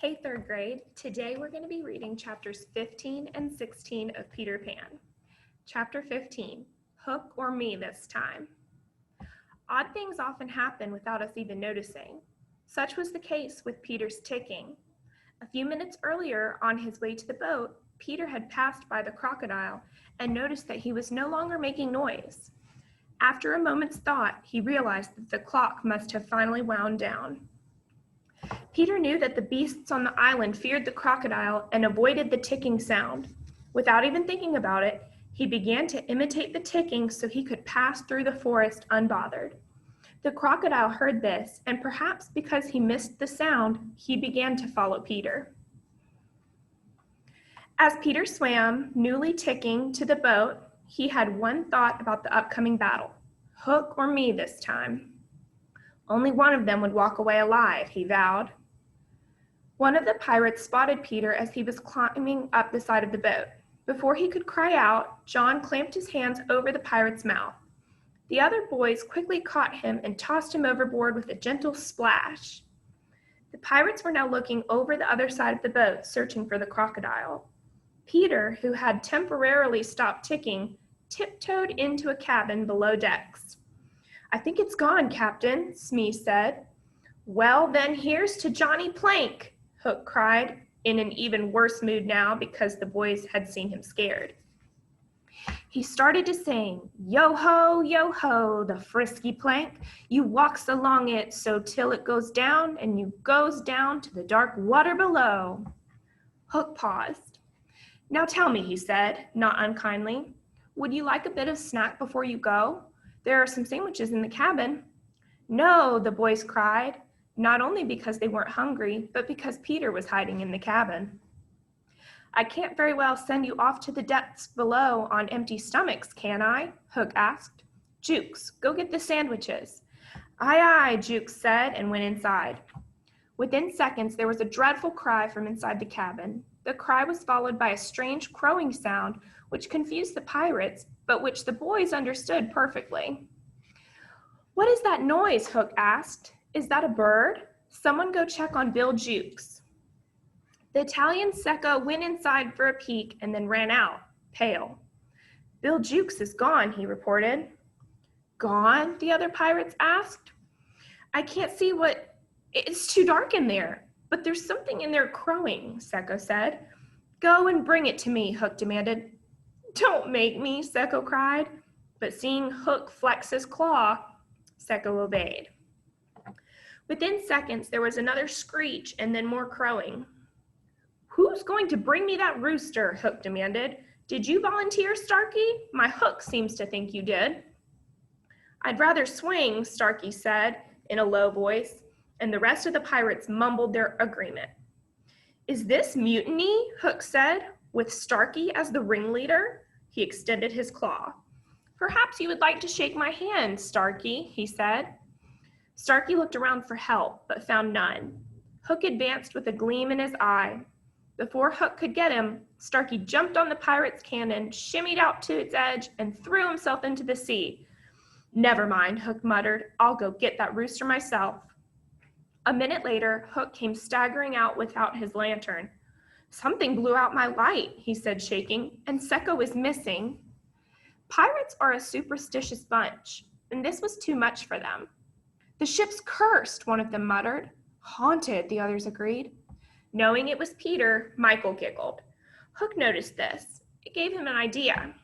Hey, third grade. Today we're going to be reading chapters 15 and 16 of Peter Pan. Chapter 15, Hook or Me This Time. Odd things often happen without us even noticing. Such was the case with Peter's ticking. A few minutes earlier, on his way to the boat, Peter had passed by the crocodile and noticed that he was no longer making noise. After a moment's thought, he realized that the clock must have finally wound down. Peter knew that the beasts on the island feared the crocodile and avoided the ticking sound. Without even thinking about it, he began to imitate the ticking so he could pass through the forest unbothered. The crocodile heard this, and perhaps because he missed the sound, he began to follow Peter. As Peter swam, newly ticking, to the boat, he had one thought about the upcoming battle. Hook or me this time. Only one of them would walk away alive, he vowed. One of the pirates spotted Peter as he was climbing up the side of the boat. Before he could cry out, John clamped his hands over the pirate's mouth. The other boys quickly caught him and tossed him overboard with a gentle splash. The pirates were now looking over the other side of the boat, searching for the crocodile. Peter, who had temporarily stopped ticking, tiptoed into a cabin below decks. "I think it's gone, Captain," Smee said. "Well, then here's to Johnny Plank," Hook cried, in an even worse mood now because the boys had seen him scared. He started to sing, yo ho, the frisky plank. You walks along it so till it goes down, and you goes down to the dark water below. Hook paused. "Now tell me," he said, not unkindly, "would you like a bit of snack before you go? There are some sandwiches in the cabin." "No," the boys cried, not only because they weren't hungry, but because Peter was hiding in the cabin. "I can't very well send you off to the depths below on empty stomachs, can I?" Hook asked. "Jukes, go get the sandwiches." "Aye, aye," Jukes said, and went inside. Within seconds, there was a dreadful cry from inside the cabin. The cry was followed by a strange crowing sound, which confused the pirates, but which the boys understood perfectly. "What is that noise?" Hook asked. "Is that a bird? Someone go check on Bill Jukes." The Italian Secco went inside for a peek and then ran out, pale. "Bill Jukes is gone," he reported. "Gone?" the other pirates asked. "I can't see what... It's too dark in there, but there's something in there crowing," Secco said. "Go and bring it to me," Hook demanded. "Don't make me," Secco cried, but seeing Hook flex his claw, Secco obeyed. Within seconds, there was another screech and then more crowing. "Who's going to bring me that rooster?" Hook demanded. "Did you volunteer, Starkey? My Hook seems to think you did." "I'd rather swing," Starkey said in a low voice, and the rest of the pirates mumbled their agreement. "Is this mutiny?" Hook said, with Starkey as the ringleader. He extended his claw. "Perhaps you would like to shake my hand, Starkey," he said. Starkey looked around for help, but found none. Hook advanced with a gleam in his eye. Before Hook could get him, Starkey jumped on the pirate's cannon, shimmied out to its edge, and threw himself into the sea. "Never mind," Hook muttered. "I'll go get that rooster myself." A minute later, Hook came staggering out without his lantern. "Something blew out my light," he said, shaking, "and Secco is missing." Pirates are a superstitious bunch, and this was too much for them. "The ship's cursed," one of them muttered. "Haunted," the others agreed. Knowing it was Peter, Michael giggled. Hook noticed this. It gave him an idea.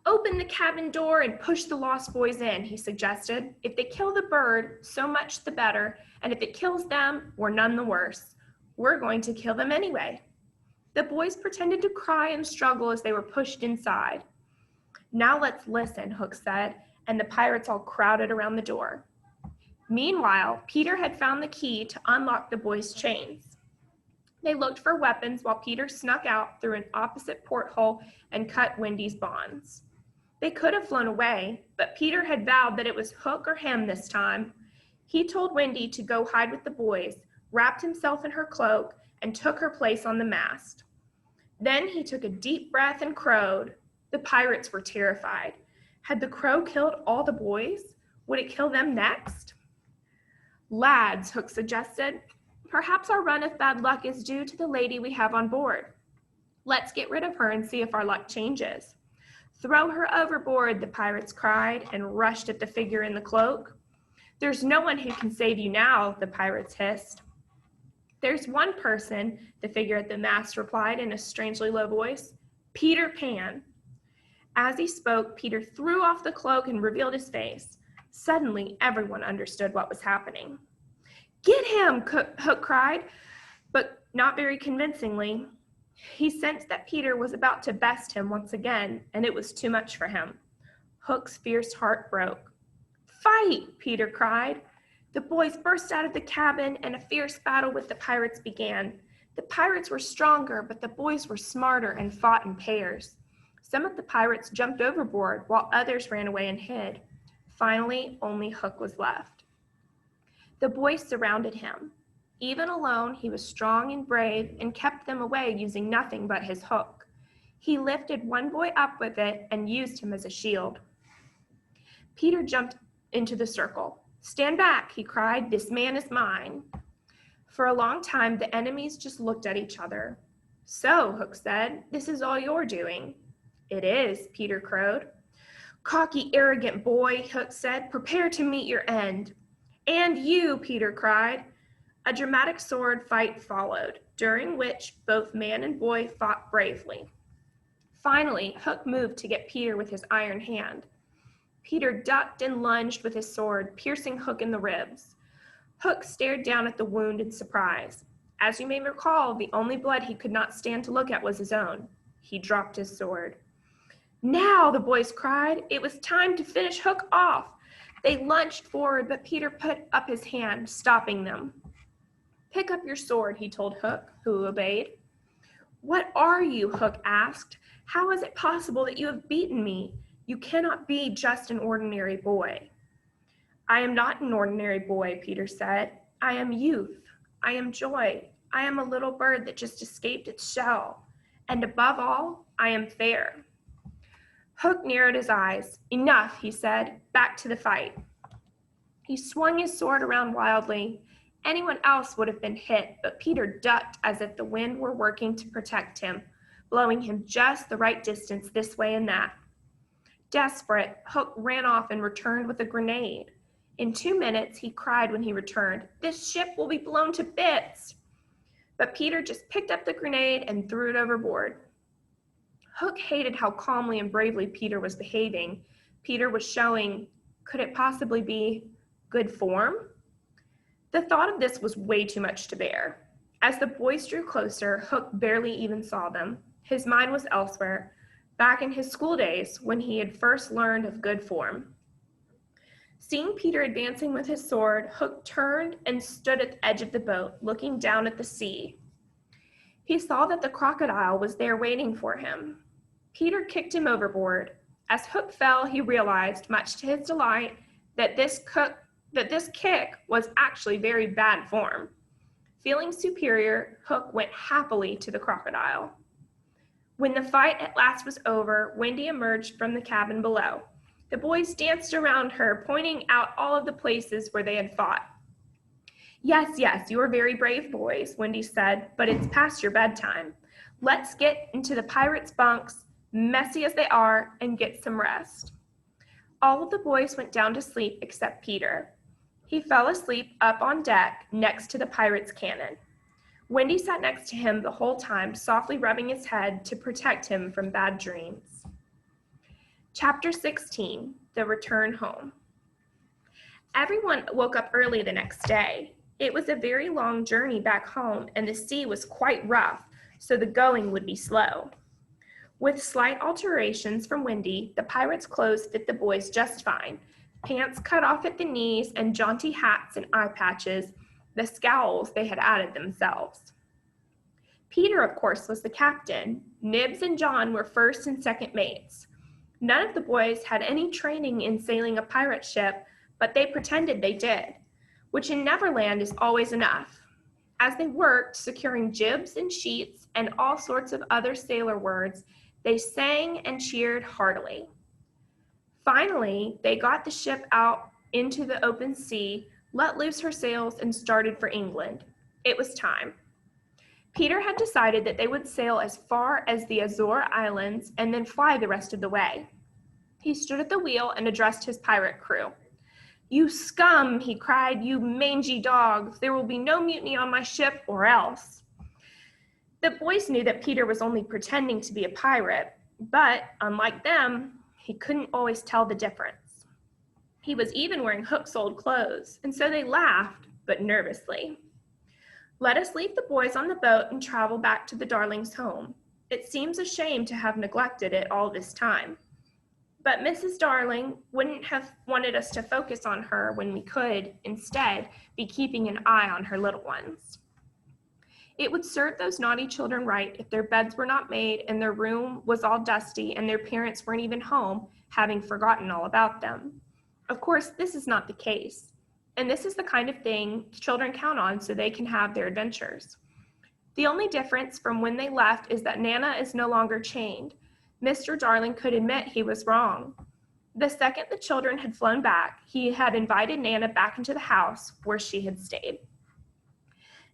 "Open the cabin door and push the lost boys in," he suggested. "If they kill the bird, so much the better, and if it kills them, we're none the worse. We're going to kill them anyway." The boys pretended to cry and struggle as they were pushed inside. "Now let's listen," Hook said, and the pirates all crowded around the door. Meanwhile, Peter had found the key to unlock the boys' chains. They looked for weapons while Peter snuck out through an opposite porthole and cut Wendy's bonds. They could have flown away, but Peter had vowed that it was Hook or him this time. He told Wendy to go hide with the boys, wrapped himself in her cloak, and took her place on the mast. Then he took a deep breath and crowed. The pirates were terrified. Had the crow killed all the boys? Would it kill them next? "Lads," Hook suggested, Perhaps our run of bad luck is due to the lady we have on board. Let's get rid of her and see if our luck changes. Throw her overboard, the pirates cried and rushed at the figure in the cloak. There's no one who can save you now, the pirates hissed. There's one person, the figure at the mast replied in a strangely low voice. Peter Pan. As he spoke, Peter threw off the cloak and revealed his face. Suddenly, everyone understood what was happening. Get him, Hook cried, but not very convincingly. He sensed that Peter was about to best him once again, and it was too much for him. Hook's fierce heart broke. Fight, Peter cried. The boys burst out of the cabin, and a fierce battle with the pirates began. The pirates were stronger, but the boys were smarter and fought in pairs. Some of the pirates jumped overboard, while others ran away and hid. Finally, only Hook was left. The boys surrounded him. Even alone, he was strong and brave and kept them away using nothing but his hook. He lifted one boy up with it and used him as a shield. Peter jumped into the circle. Stand back, he cried. This man is mine. For a long time, the enemies just looked at each other. So, Hook said, this is all you're doing. It is, Peter crowed. Cocky, arrogant boy, Hook said, prepare to meet your end. And you, Peter cried. A dramatic sword fight followed, during which both man and boy fought bravely. Finally, Hook moved to get Peter with his iron hand. Peter ducked and lunged with his sword, piercing Hook in the ribs. Hook stared down at the wound in surprise. As you may recall, the only blood he could not stand to look at was his own. He dropped his sword. Now, the boys cried. It was time to finish Hook off. They lunged forward, but Peter put up his hand, stopping them. Pick up your sword, he told Hook, who obeyed. What are you? Hook asked. How is it possible that you have beaten me? You cannot be just an ordinary boy. I am not an ordinary boy, Peter said. I am youth. I am joy. I am a little bird that just escaped its shell. And above all, I am fair. Hook narrowed his eyes. Enough, he said. Back to the fight. He swung his sword around wildly. Anyone else would have been hit, but Peter ducked as if the wind were working to protect him, blowing him just the right distance this way and that. Desperate, Hook ran off and returned with a grenade. In 2 minutes, he cried when he returned, "This ship will be blown to bits!" But Peter just picked up the grenade and threw it overboard. Hook hated how calmly and bravely Peter was behaving. Peter was showing, could it possibly be good form? The thought of this was way too much to bear. As the boys drew closer, Hook barely even saw them. His mind was elsewhere, back in his school days when he had first learned of good form. Seeing Peter advancing with his sword, Hook turned and stood at the edge of the boat, looking down at the sea. He saw that the crocodile was there waiting for him. Peter kicked him overboard. As Hook fell, he realized, much to his delight, that this kick was actually very bad form. Feeling superior, Hook went happily to the crocodile. When the fight at last was over, Wendy emerged from the cabin below. The boys danced around her, pointing out all of the places where they had fought. Yes, you are very brave boys, Wendy said, but it's past your bedtime. Let's get into the pirates' bunks, messy as they are, and get some rest. All of the boys went down to sleep except Peter. He fell asleep up on deck next to the pirates' cannon. Wendy sat next to him the whole time, softly rubbing his head to protect him from bad dreams. Chapter 16, The Return Home. Everyone woke up early the next day. It was a very long journey back home, and the sea was quite rough, so the going would be slow. With slight alterations from Wendy, the pirates' clothes fit the boys just fine. Pants cut off at the knees and jaunty hats and eye patches, the scowls they had added themselves. Peter, of course, was the captain. Nibs and John were first and second mates. None of the boys had any training in sailing a pirate ship, but they pretended they did, which in Neverland is always enough. As they worked, securing jibs and sheets and all sorts of other sailor words, they sang and cheered heartily. Finally, they got the ship out into the open sea, let loose her sails, and started for England. It was time. Peter had decided that they would sail as far as the Azore Islands and then fly the rest of the way. He stood at the wheel and addressed his pirate crew. "You scum," he cried, "you mangy dogs, there will be no mutiny on my ship or else." The boys knew that Peter was only pretending to be a pirate, but unlike them, he couldn't always tell the difference. He was even wearing Hook's-old clothes, and so they laughed, but nervously. "Let us leave the boys on the boat and travel back to the Darlings' home. It seems a shame to have neglected it all this time. But Mrs. Darling wouldn't have wanted us to focus on her when we could, instead, be keeping an eye on her little ones. It would serve those naughty children right if their beds were not made and their room was all dusty and their parents weren't even home, having forgotten all about them. Of course, this is not the case, and this is the kind of thing children count on so they can have their adventures. The only difference from when they left is that Nana is no longer chained. Mr. Darling could admit he was wrong. The second the children had flown back, he had invited Nana back into the house where she had stayed.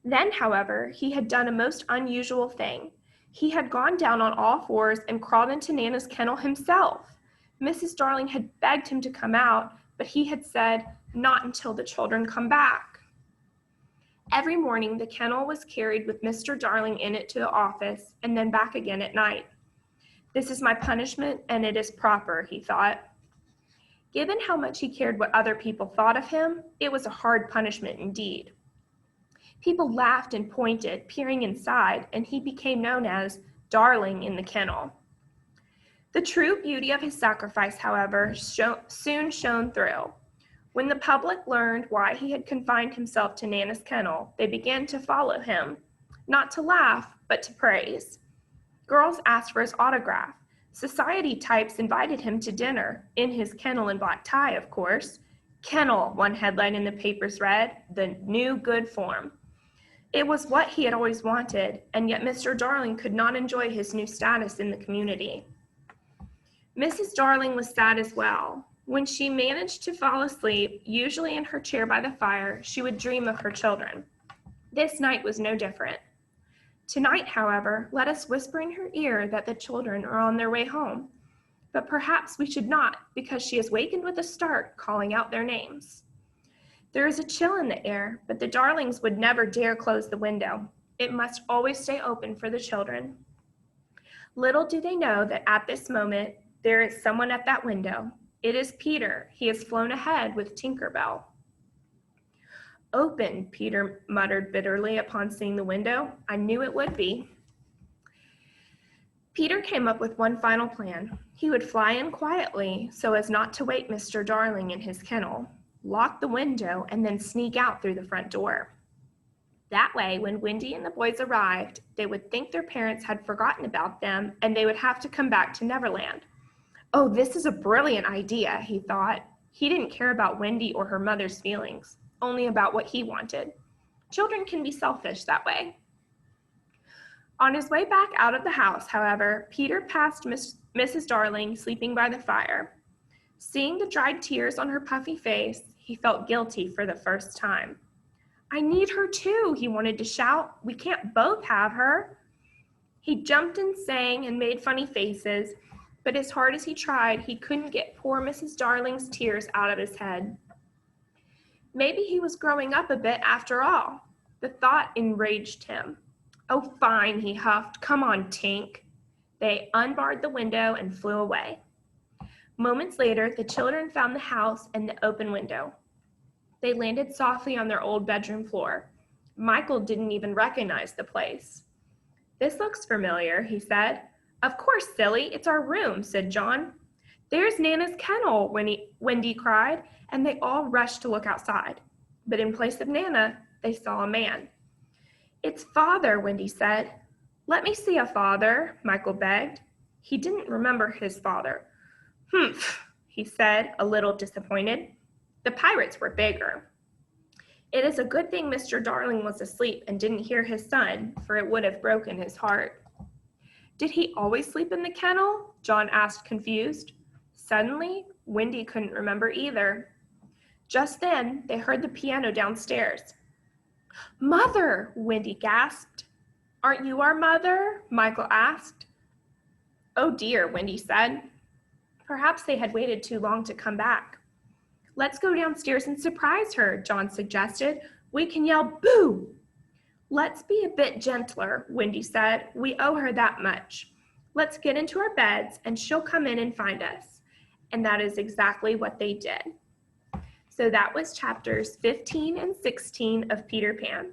Then, however, he had done a most unusual thing. He had gone down on all fours and crawled into Nana's kennel himself. Mrs. Darling had begged him to come out, but he had said, "Not until the children come back." Every morning, the kennel was carried with Mr. Darling in it to the office and then back again at night. "This is my punishment, and it is proper," he thought. Given how much he cared what other people thought of him, it was a hard punishment indeed. People laughed and pointed, peering inside, and he became known as Darling in the Kennel. The true beauty of his sacrifice, however, soon shone through. When the public learned why he had confined himself to Nana's kennel, they began to follow him, not to laugh, but to praise. Girls asked for his autograph. Society types invited him to dinner, in his kennel and black tie, of course. "Kennel," one headline in the papers read, "the new good form." It was what he had always wanted, and yet Mr. Darling could not enjoy his new status in the community. Mrs. Darling was sad as well. When she managed to fall asleep, usually in her chair by the fire, she would dream of her children. This night was no different. Tonight, however, let us whisper in her ear that the children are on their way home. But perhaps we should not, because she has wakened with a start, calling out their names. There is a chill in the air, but the Darlings would never dare close the window. It must always stay open for the children. Little do they know that at this moment, there is someone at that window. It is Peter. He has flown ahead with Tinker Bell. "Open," Peter muttered bitterly upon seeing the window. "I knew it would be." Peter came up with one final plan. He would fly in quietly so as not to wake Mr. Darling in his kennel, lock the window, and then sneak out through the front door. That way, when Wendy and the boys arrived, they would think their parents had forgotten about them and they would have to come back to Neverland. "Oh, this is a brilliant idea," he thought. He didn't care about Wendy or her mother's feelings, only about what he wanted. Children can be selfish that way. On his way back out of the house, however, Peter passed Mrs. Darling sleeping by the fire. Seeing the dried tears on her puffy face, he felt guilty for the first time. "I need her too," he wanted to shout. "We can't both have her." He jumped and sang and made funny faces, but as hard as he tried, he couldn't get poor Mrs. Darling's tears out of his head. Maybe he was growing up a bit after all. The thought enraged him. "Oh, fine," he huffed. "Come on, Tink." They unbarred the window and flew away. Moments later, the children found the house and the open window. They landed softly on their old bedroom floor. Michael didn't even recognize the place. "This looks familiar," he said. "Of course, silly, it's our room," said John. "There's Nana's kennel," Wendy cried, and they all rushed to look outside. But in place of Nana, they saw a man. "It's Father," Wendy said. "Let me see a father," Michael begged. He didn't remember his father. "Humph," he said, a little disappointed. The pirates were bigger. It is a good thing Mr. Darling was asleep and didn't hear his son, for it would have broken his heart. "Did he always sleep in the kennel?" John asked, confused. Suddenly, Wendy couldn't remember either. Just then, they heard the piano downstairs. Mother, Wendy gasped. Aren't you our mother? Michael asked. Oh dear, Wendy said. Perhaps they had waited too long to come back. Let's go downstairs and surprise her, John suggested. We can yell, boo! Let's be a bit gentler, Wendy said. We owe her that much. Let's get into our beds and she'll come in and find us. And that is exactly what they did. So that was chapters 15 and 16 of Peter Pan.